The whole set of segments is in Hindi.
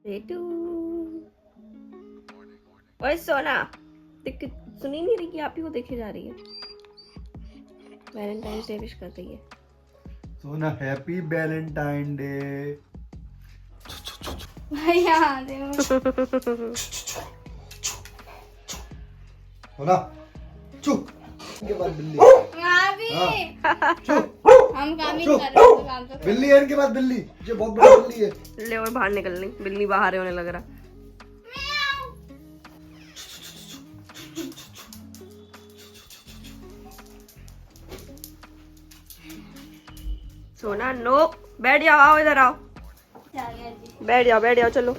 बेटू ओए सोना देख सुनी नहीं रही कि आप ही को देखे जा रही है। वैलेंटाइंस डे विश कर रही है। सोना हैप्पी वैलेंटाइन डे। भैया दे सोना चुप के बाद बिल्ली। भाभी चुप हम काम ही कर रहे हैं काम तो बिल्ली है इनके बाद बिल्ली, ये बहुत बड़ी बिल्ली है। ले और बाहर निकलनी, बिल्ली बाहर होने लग रहा। सोना नो, बैठ जाओ, आओ इधर आओ, बैठ जाओ चलो।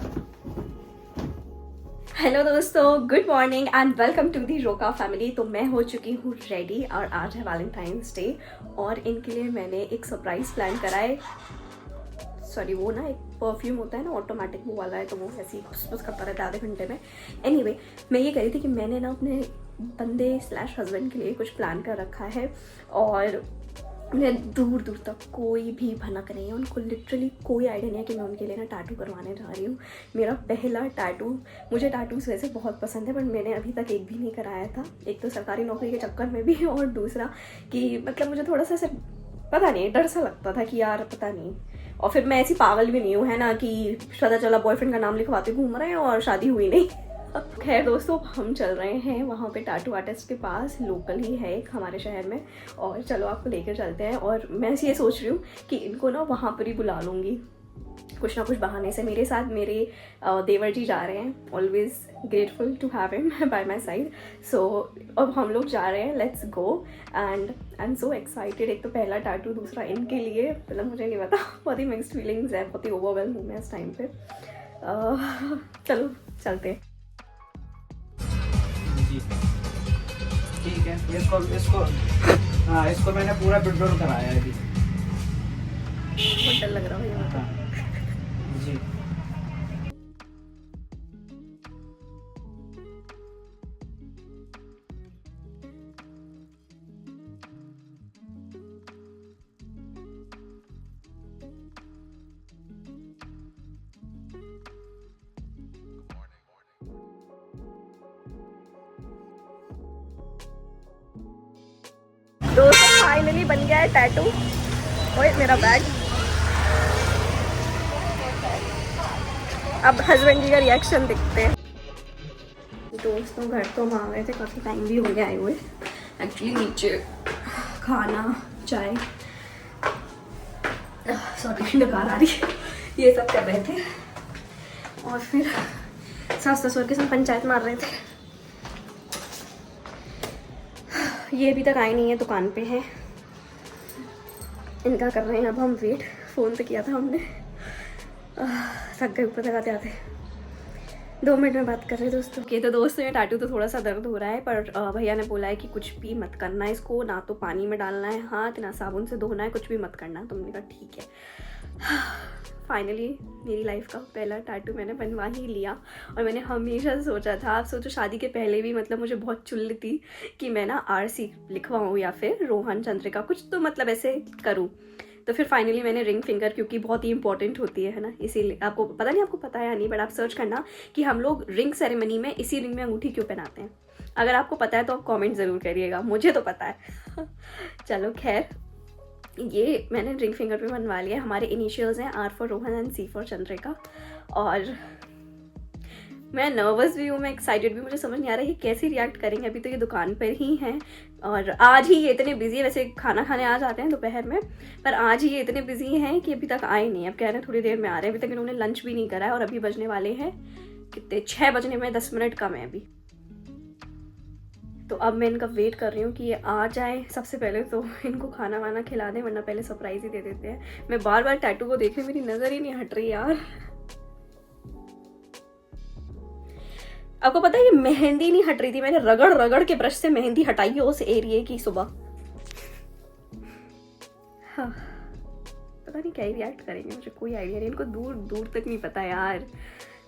हेलो दोस्तों, good morning and welcome to the Roka family. तो मैं हो चुकी हूँ रेडी और आज है वैलेंटाइंस डे और इनके लिए मैंने एक सरप्राइज प्लान करा है। सॉरी, वो ना एक परफ्यूम होता है ना ऑटोमेटिक, वो वाला है, तो वो ऐसे ही खुशबू करता रहता है आधे घंटे में। एनीवे, मैं ये कह रही थी कि मैंने ना अपने बंदे / हस्बैंड के लिए कुछ प्लान कर रखा है और मैं दूर दूर तक कोई भी भनक नहीं है, उनको लिटरली कोई आइडिया नहीं है कि मैं उनके लिए ना टैटू करवाने जा रही हूँ। मेरा पहला टैटू, मुझे टैटूज वैसे बहुत पसंद है बट मैंने अभी तक एक भी नहीं कराया था। एक तो सरकारी नौकरी के चक्कर में भी और दूसरा कि मतलब मुझे थोड़ा सा ऐसे पता नहीं डर सा लगता था कि यार पता नहीं। और फिर मैं ऐसी पागल भी नहीं हूँ है ना कि पता चला बॉयफ्रेंड का नाम लिखवाते घूम रहे हैं और शादी हुई नहीं। खैर दोस्तों, हम चल रहे हैं वहाँ पे टैटू आर्टिस्ट के पास, लोकल ही है एक हमारे शहर में, और चलो आपको लेकर चलते हैं। और मैं ये सोच रही हूँ कि इनको ना वहाँ पर ही बुला लूँगी कुछ ना कुछ बहाने से। मेरे साथ मेरे देवर जी जा रहे हैं, always grateful to have him by my side. So अब हम लोग जा रहे हैं, let's go and I am so excited. एक तो पहला टैटू, दूसरा इनके लिए, मतलब मुझे नहीं पता, बहुत ही मिक्स्ड फीलिंग्स है, बहुत ही ओवरवेल्म हूँ मैं इस टाइम पे। चलो चलते हैं। ठीक है, इसको हाँ, इसको मैंने पूरा विड्रॉल कराया है अभी। बहुत डर लग रहा है भैया। हाँ जी। दोस्तों फाइनली बन गया है टैटू। ओए मेरा बैग। अब हस्बैंड जी का रिएक्शन देखते हैं। दोस्तों घर तो हम आ गए थे, काफ़ी टाइम भी हो गया आए हुए। एक्चुअली नीचे खाना, चाय, सॉरी डकार आ रही है, ये सब कर रहे थे और फिर सास ससुर के साथ पंचायत मार रहे थे। ये अभी तक आए नहीं है, दुकान पे है, इनका कर रहे हैं अब हम वेट। फ़ोन तो किया था हमने, थक गए ऊपर तक आते आते। 2 मिनट में बात कर रहे हैं दोस्तों के। तो दोस्तों ये टैटू तो थोड़ा सा दर्द हो रहा है पर भैया ने बोला है कि कुछ भी मत करना है इसको, ना तो पानी में डालना है हाथ, ना साबुन से धोना है, कुछ भी मत करना है। तो हमने कहा ठीक है। फाइनली मेरी लाइफ का पहला टैटू मैंने बनवा ही लिया। और मैंने हमेशा सोचा था, आप सोचो शादी के पहले भी मतलब मुझे बहुत चुल थी कि मैं ना RC लिखवाऊँ या फिर रोहन चंद्रिका कुछ तो मतलब ऐसे करूँ। तो फिर फाइनली मैंने रिंग फिंगर, क्योंकि बहुत ही इंपॉर्टेंट होती है ना, इसीलिए आपको पता नहीं, आपको पता है या नहीं, बट आप सर्च करना कि हम लोग रिंग सेरेमनी में इसी रिंग में अंगूठी क्यों पहनाते हैं। अगर आपको पता है तो आप कमेंट ज़रूर करिएगा, मुझे तो पता है। चलो खैर, ये मैंने रिंग फिंगर पे बनवा लिया। हमारे इनिशियल्स हैं R for Rohan and C for Chandrika. और मैं नर्वस भी हूँ, मैं एक्साइटेड भी, मुझे समझ नहीं आ रहा है कि कैसे रिएक्ट करेंगे। अभी तो ये दुकान पर ही हैं और आज ही ये इतने बिजी है, वैसे खाना खाने आ जाते हैं दोपहर में, पर आज ही ये इतने बिजी हैं कि अभी तक आए नहीं। अब कह रहे हैं थोड़ी देर में आ रहे हैं, अभी तक इन्होंने लंच भी नहीं करा है और अभी बजने वाले हैं कितने, 6 बजने में 10 मिनट कम है अभी। तो अब मैं इनका वेट कर रही हूँ कि ये आ जाए। सबसे पहले तो इनको खाना वाना खिला दें, वरना पहले सरप्राइज ही दे देते हैं। मैं बार बार टैटू को देख रही हूँ, मेरी नज़र ही नहीं हट रही यार। आपको पता है ये मेहंदी नहीं हट रही थी, मैंने रगड़ रगड़ के ब्रश से मेहंदी हटाई है उस एरिया की सुबह। हाँ, पता नहीं क्या ही रिएक्ट करेंगे, मुझे कोई आइडिया नहीं। इनको दूर दूर तक नहीं पता यार,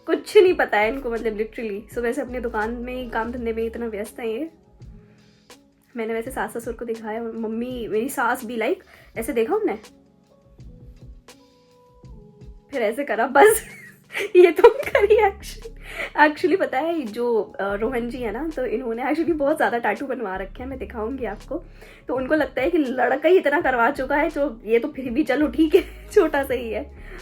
कुछ नहीं पता है इनको, मतलब लिटरली सुबह से अपनी दुकान में ही, काम धंधे में इतना व्यस्त है ये। मैंने वैसे सास ससुर को दिखाया, मम्मी मेरी सास भी लाइक ऐसे देखा हमने, फिर ऐसे करा बस। ये तो उनका रिएक्शन। एक्चुअली पता है जो रोहन जी है ना, तो इन्होंने एक्चुअली बहुत ज़्यादा टैटू बनवा रखे हैं, मैं दिखाऊंगी आपको। तो उनको लगता है कि लड़का ही इतना करवा चुका है, तो ये तो फिर भी चलो ठीक है, छोटा सा ही है।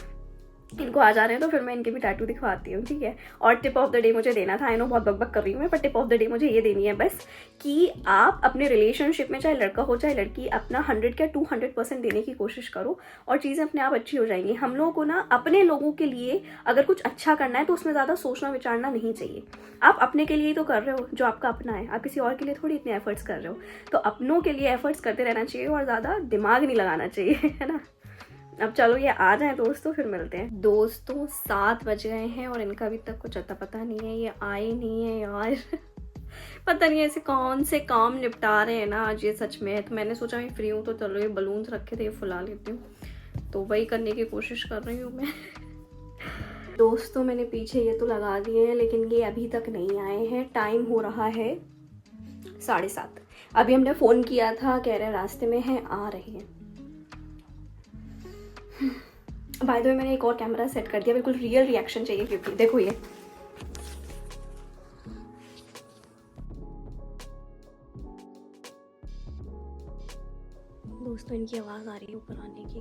इनको आ जा रहे हैं तो फिर मैं इनके भी टैटू दिखवाती हूँ, ठीक है। और टिप ऑफ द डे मुझे देना था, आई नो बहुत बकबक कर रही हूँ मैं, पर टिप ऑफ द डे मुझे ये देनी है बस कि आप अपने रिलेशनशिप में, चाहे लड़का हो चाहे लड़की, अपना 100 या 200% देने की कोशिश करो और चीज़ें अपने आप अच्छी हो जाएंगी। हम लोगों को ना अपने लोगों के लिए अगर कुछ अच्छा करना है तो उसमें ज़्यादा सोचना विचारना नहीं चाहिए। आप अपने के लिए ही तो कर रहे हो जो आपका अपना है, आप किसी और के लिए थोड़ी इतने एफर्ट्स कर रहे हो। तो अपनों के लिए एफर्ट्स करते रहना चाहिए और ज़्यादा दिमाग नहीं लगाना चाहिए, है ना। अब चलो ये आ जाए दोस्तों, फिर मिलते हैं। दोस्तों 7 बज गए हैं और इनका अभी तक कुछ अता पता नहीं है, ये आए नहीं है यार। पता नहीं ऐसे कौन से काम निपटा रहे हैं ना आज ये, सच में। तो मैंने सोचा मैं फ्री हूँ तो चलो ये बलून्स रखे थे ये फुला लेती हूँ, तो वही करने की कोशिश कर रही हूँ मैं। दोस्तों मैंने पीछे ये तो लगा दिए हैं, लेकिन ये अभी तक नहीं आए हैं। टाइम हो रहा है 7:30। अभी हमने फ़ोन किया था, कह रहे रास्ते में हैं, आ रहे हैं। बाय द वे मैंने एक और कैमरा सेट कर दिया, बिल्कुल रियल रिएक्शन चाहिए, क्योंकि देखो ये दोस्तों इनकी आवाज आ रही है ऊपर आने की।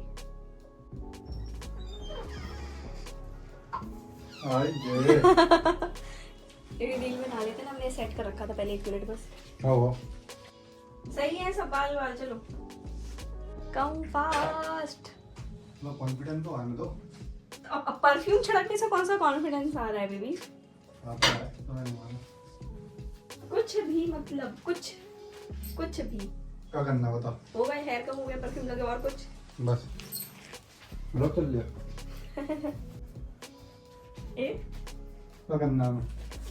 रील बना लेते ना, हमने सेट कर रखा था पहले, 1 मिनट बस। सही है सब बाल बाल। चलो कम फास्ट। कॉन्फिडेंस तो आने दो। अब परफ्यूम छिड़कने से कौन सा कॉन्फिडेंस आ रहा है बेबी? कुछ भी मतलब कुछ भी क्या करना बता। हो गया, हेयर का हो गया, परफ्यूम लगे, और कुछ बस ब्लॉक कर लिया। क्या करना है?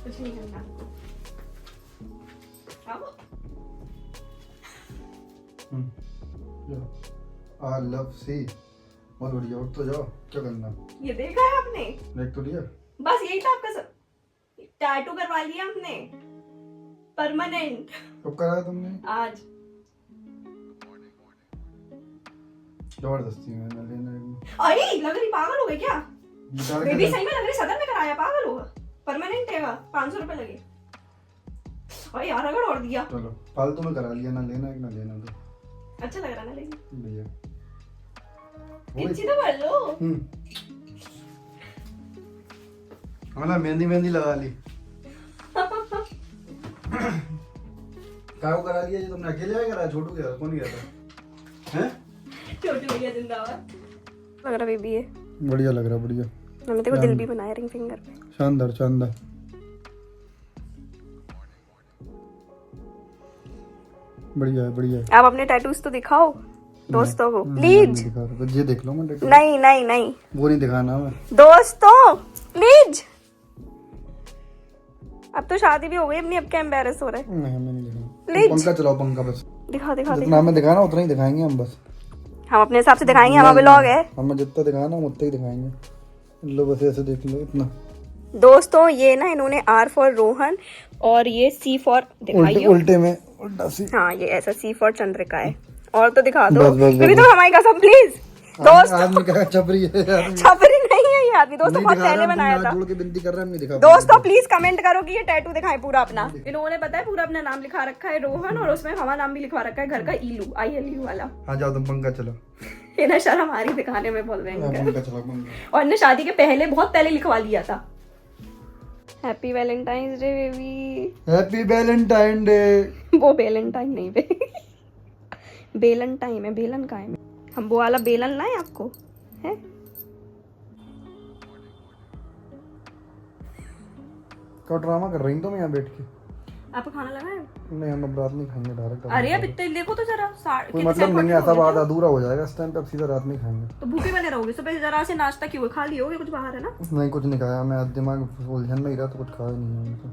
कुछ नहीं करना। आई लव सी। बहुत बढ़िया, उठ तो जाओ। क्या करना? ये देखा है आपने? देख तो लिया। बस यही था आपका सब। टैटू करवा लिया हमने परमानेंट। कब कराया तुमने? आज। जबरदस्ती में ना लेना। अरे लग रही पागल हो गए क्या? बेबी सही में लग रही सदर में कराया, पागल होगा। परमानेंट है, 500 रुपए लगे। अरे यार रगड़ और दिया। चलो फालतू में करा लिया, ना लेना एक ना लेना। तो अच्छा लग रहा ना लेकिन भैया किच्ची तो कर लो। हाँ मेहंदी लगा ली। क्या करा लिया? ये तुमने अकेले आया करा? छोटू गया? कौन गया था? हैं? छोटू भैया जिंदाबाद। लग रहा बेबी है, बढ़िया लग रहा, बढ़िया। मैंने देखो दिल भी बनाया रिंग फिंगर पे। शानदार शानदार। बढ़िया है, बढ़िया है। आप अपने टैटूज तो दिखाओ दोस्तों को प्लीज। ये देख लो मैं टैटू। नहीं नहीं नहीं, वो नहीं दिखाना मैं दोस्तों प्लीज। अब तो शादी भी हो गई अपनी, अब क्या एम्बैरेस हो रहा है? नहीं हमें नहीं दिखाना। प्लीज पंखा चलाओ, पंखा बस दिखा दिखा जितना दिखा। हमें दिखाना उतना ही दिखाएंगे हम। बस हम अपने हिसाब से दिखाएंगे, हमारा ब्लॉग है। हमें जितना दिखाना हम उतना ही दिखाएंगे। लो बस ऐसे देख लो इतना। दोस्तों ये ना इन्होंने R फॉर रोहन और ये C फॉर दिखाइयो। उल्टे में उल्टा सी। हाँ ये ऐसा C फॉर चंद्रिका है। और तो दिखा दो। बस, बस, बेबी बस। तो हमारी कसम प्लीज। दोस्त आदमी क्या छपरी है? छपरी नहीं है ये आदमी, दोस्तों बहुत पहले बनाया था। जोड़ के बिनती कर रहा है, नहीं दिखा। दोस्तों प्लीज कमेंट करो कि ये टैटू दिखाएं पूरा अपना। इन्होंने पता है पूरा अपना नाम लिखा रखा है रोहन, और उसमें हमारा नाम भी लिखवा रखा है घर का, ILU ILU वाला। हाँ जाओ तुम पंखा चलो। ये ना शर्म हमारी दिखाने में बोल रहे हैं। पंखा चलो पंखा। और ने शादी के पहले बहुत पहले लिखवा लिया था। Happy Valentine's day baby. Happy Valentine day. वो वैलेंटाइन नहीं बे, बेलन टाइम है। बेलन का है, हम वो वाला बेलन लाए आपको है। क्या ड्रामा कर रही तुम यहाँ बैठ के? आपको खाना लगा है? नहीं हम अब रात नहीं खाएंगे, डायरेक्ट। अरे अब इतने देखो तो जरा कोई मतलब नहीं है, सब आधा अधूरा हो जाएगा इस टाइम पे। अब सीधा रात में खाएंगे तो भूखे बने रहोगे। सुबह जरा से नाश्ता क्यों खा लियोगे? कुछ बाहर है ना? नहीं कुछ नहीं खाया मैं, दिमाग उलझन में ही रहा तो कुछ खाया नहीं है। तो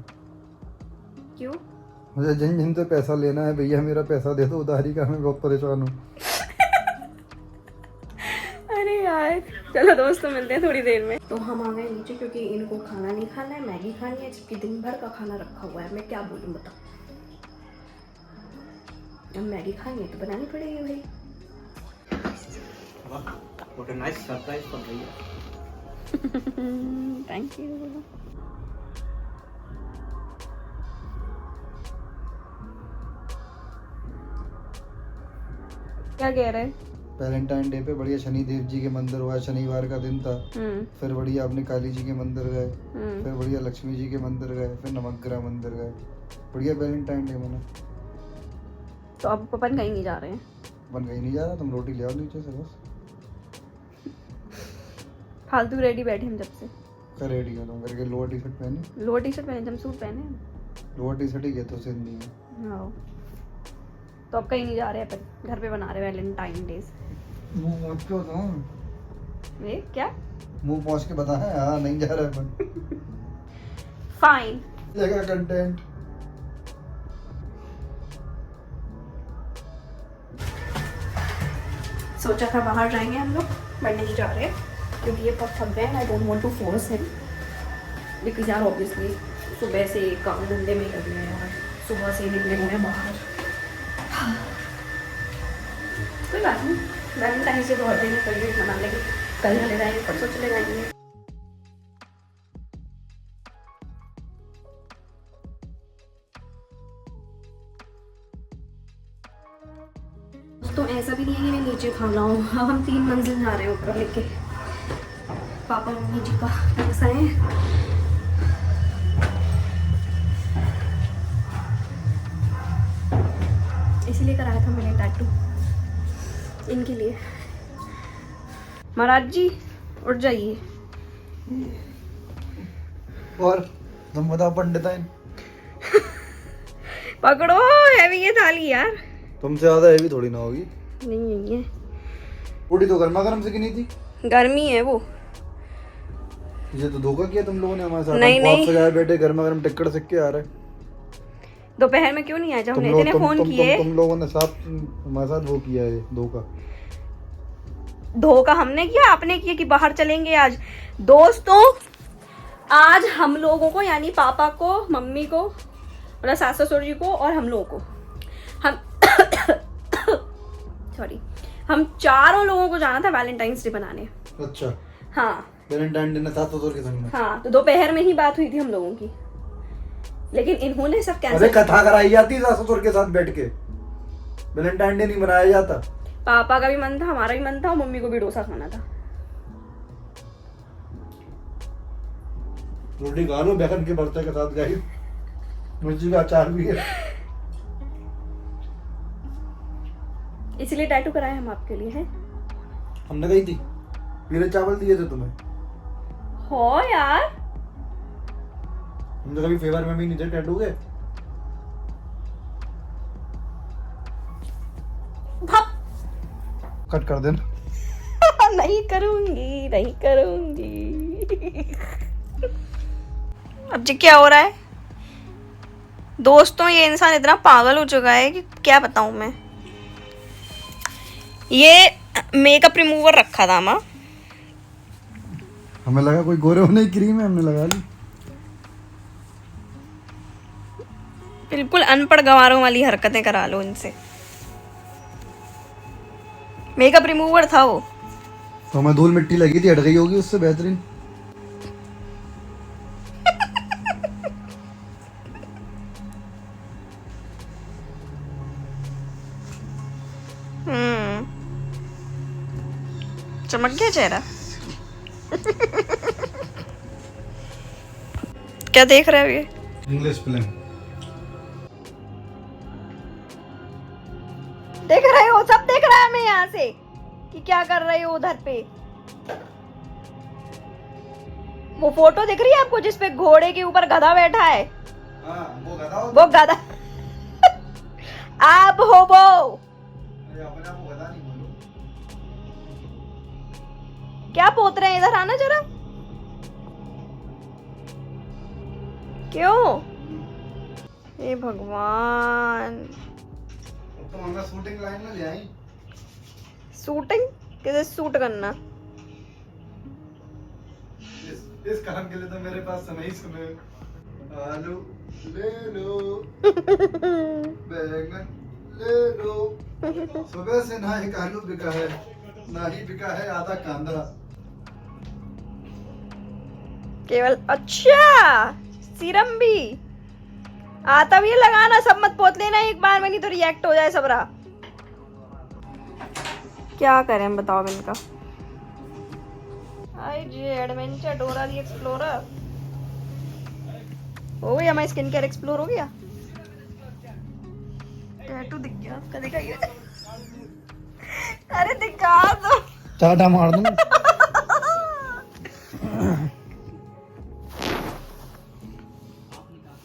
क्यों? मुझे जिन जिन से पैसा लेना है भैया मेरा पैसा दे दो उधारी का, मैं बहुत परेशान हूँ। अरे यार चलो दोस्तों मिलते हैं थोड़ी देर में। तो हम आ गए नीचे क्योंकि इनको खाना नहीं खाना है, मैगी खानी है, जबकि दिन भर का खाना रखा हुआ है। मैं क्या बोलूँ बताओ, अब मैगी खानी है तो बनानी पड़ेगी भाई। What a nice surprise for Bhaiya. Thank you. क्या कह रहे हैं? वैलेंटाइन डे पे बढ़िया शनि देव जी के मंदिर हुआ, शनिवार का दिन था। फिर बढ़िया अपने काली जी के मंदिर गए, फिर बढ़िया लक्ष्मी जी के मंदिर गए, फिर नवग्रह मंदिर गए। बढ़िया वैलेंटाइन डे मना। तो अब अपन कहीं नहीं जा रहे हैं? बन गई नहीं जा रहा, तुम रोटी ले आओ नीचे से बस। फालतू रेडी बैठे हम जब से। कर रेडी हो तुम करके, लोअर टी शर्ट पहनी, लोअर टी शर्ट पहने, जंपसूट पहने। लोअर टी शर्ट ही गए तो सिंधी में। हाँ, तो अब कहीं नहीं जा रहे हैं अपन, घर पे बना रहे वैलेंटाइन डेज। मुंह पहुंच के बताओ। ये क्या? मुंह पहुंच के बता है, हाँ नहीं जा रहा है अपन। फाइन। जगह कंटेंट। सोचा था बाहर जाएंगे हम लोग, बट नहीं जा रहे क्योंकि ये बहुत थक गए। I don't want to force him because यार ऑब्वियसली सुबह से काम धंधे में लगे हैं यार, सुबह से निकले हुए हैं बाहर। कोई बात नहीं, वैलेंटाइन से तो हर दिन सेलिब्रेट मना लेंगे, कल चले जाएंगे, परसों चले जाएंगे। तो ऐसा भी नहीं है कि मैं नीचे खा रहा हूँ। अब हम 3 मंजिल जा रहे हैं ऊपर लेके। पापा मम्मी जी का पैसा है। इसीलिए कराया था मैंने टैटू इनके लिए। महाराज जी उठ जाइए। और तुम बताओ पंडिताइन। पकड़ो, हैवी ये थाली यार। तुमसे ज्यादा हैवी थोड़ी ना होगी। नहीं है, पूरी तो गर्मा गर्म से की नहीं थी। गर्मी है वो। ये तो धोखा किया तुम लोगों ने हमारे साथ। नहीं, नहीं। सजाए बैठे गर्मा गर्म टिक्कड़ सिक के आ रहे। दोपहर में क्यों नहीं आया जब हमने इतने फोन किए? तुम लोगों ने साथ हमारे साथ वो किया है, धोखा। धोखा हमने किया, आपने किया कि बाहर चलेंगे आज। दोस्तों आज हम लोगों को, यानी पापा को, मम्मी को, मतलब सास ससुर जी को और हम लोगों को, हम सॉरी, हम चारों लोगों को जाना था वैलेंटाइंस डे बनाने। अच्छा। हाँ, वैलेंटाइन डे ने साथ ससुर के संग में। हाँ, तो दोपहर में ही बात हुई थी हम लोगों की, लेकिन इन्होंने सब अरे कैंसिल। कथा कराई जाती सास ससुर के साथ बैठ के, वैलेंटाइन डे नहीं मनाया जाता। पापा का भी मन था, हमारा भी मन था, और मम्मी को भी डोसा खाना था। रोटी खा लो बैगन के भरते के साथ, गाइस मिर्ची का अचार भी है। इसलिए टैटू कराए हम आपके लिए। है हमने कही थी, पीले चावल दिए थे तुम्हें। हो यार, हम तो कभी फेवर में भी नहीं थे टैटू के। कट कर देना। नहीं करूंगी, नहीं करूंगी। अब जी क्या हो रहा है दोस्तों? ये इंसान इतना पागल हो चुका है कि क्या बताऊं मैं। ये मेकअप रिमूवर रखा था माँ, हमें लगा कोई गोरे होने की क्रीम है, हमने लगा ली। बिल्कुल अनपढ़ गंवारों वाली हरकतें करा लो इनसे। मेकअप रिमूवर था वो। तो हमें धूल मिट्टी लगी थी, हट गई होगी उससे बेहतरीन। चमक गया चेहरा। क्या देख रहे हो ये? इंग्लिश फिल्म देख रहे हो, सब देख रहा है मैं यहाँ से कि क्या कर रहे हो उधर पे। वो फोटो दिख रही है आपको जिसपे घोड़े के ऊपर गधा बैठा है? हाँ, वो गधा हो। वो गधा आप हो वो। अरे अपने आप को गधा नहीं बोलो। क्या पोत रहे हैं? इधर आना जरा। क्यों? हे भगवान, तो हमें शूटिंग लाइन में ले आई। शूटिंग किसे शूट करना? इस काम के लिए तो मेरे पास समय ही सुने। आलू ले लो, बैंगन ले लो। सुबह से ना एक आलू बिका है, ना ही बिका है आधा कांदा। केवल अच्छा सीरम भी आता भी है लगाना, सब मत पोत लेना एक बार में, नहीं तो रिएक्ट हो जाए सबरा। क्या करें बताओ इनका। आई जी एडवेंचर डोरा दी एक्सप्लोरर हो गया, हमारी स्किन केयर एक्सप्लोर हो गया। टैटू दिख गया आपका, दिखाइए। अरे दिखा दो। टाटा मार दूं।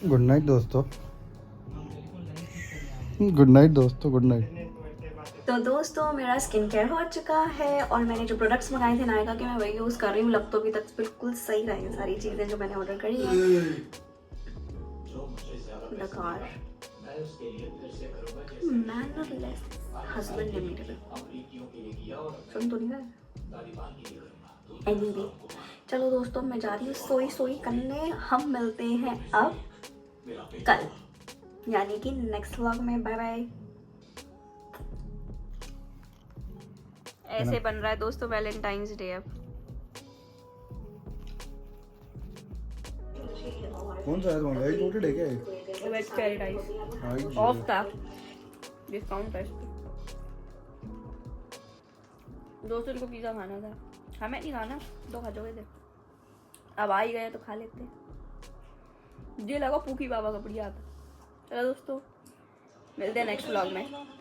गुड नाइट दोस्तों, गुड नाइट दोस्तों, गुड नाइट। तो दोस्तों मेरा स्किन केयर हो चुका है और मैंने जो प्रोडक्ट्स मंगाए थे नायका के मैं वही यूज़ कर रही हूँ। लग तो अभी तक बिल्कुल सही रही हैं सारी चीज़ें जो मैंने ऑर्डर करी हैं। मैनरलेस हस्बैंड है मेरे, सुन तो नहीं रहा। एनीवे चलो दोस्तों मैं जा रही हूँ सोई करने। हम मिलते हैं अब कल, यानी कि नेक्स्ट व्लॉग में। Bye bye. ऐसे बन रहा है दोस्तों वैलेंटाइंस डे अब। कौन सा है तुम्हारा? एग रोटेड है क्या ये? वेज पैराडाइज ऑफ था, डिस्काउंट था इस पे। दोस्तों को पिज़्ज़ा खाना था, हमें नहीं खाना, दो खा जाओगे थे। अब आ ही गए तो खा लेते हैं। ये लगा पूकी बाबा का बढ़िया था। चलो दोस्तों मिलते हैं नेक्स्ट व्लॉग में।